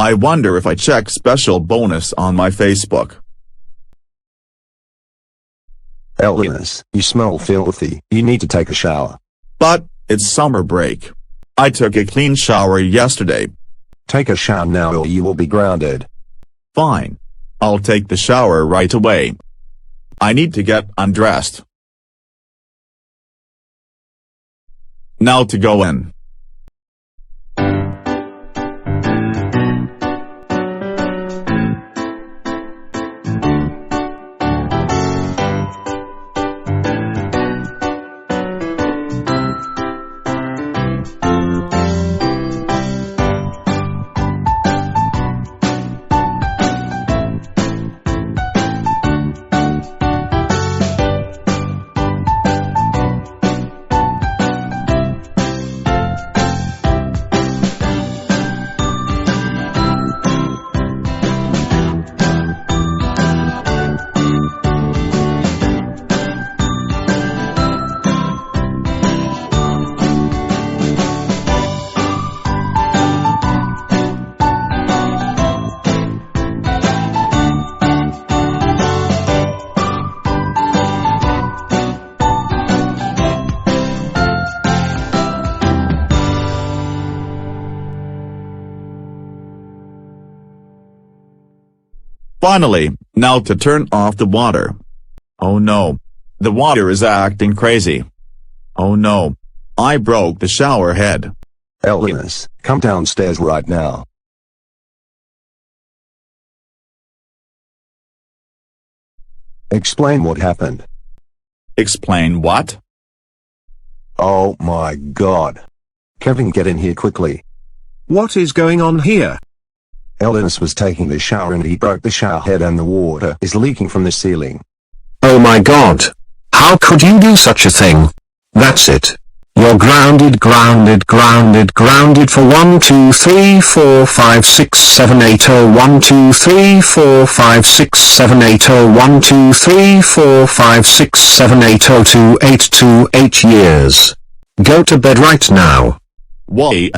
I wonder if I check special bonus on my Facebook. Elias, you smell filthy. You need to take a shower. But, it's summer break. I took a clean shower yesterday. Take a shower now or you will be grounded. Fine. I'll take the shower right away. I need to get undressed. Now to go in. Finally, now to turn off the water. Oh no. The water is acting crazy. Oh no. I broke the shower head. Elias, come downstairs right now. Explain what happened. Explain what? Oh my God. Kevin, get in here quickly. What is going on here? Elias was taking the shower and he broke the shower head and the water is leaking from the ceiling. Oh my God. How could you do such a thing? That's it. You're grounded, grounded, grounded, grounded for 1 2 3 4 5 6 7 8 0 1 2 3 4 5 6 7 8 0 1 2 3 4 5 6 7 8 0 2 8 2 8 years. Go to bed right now. Why?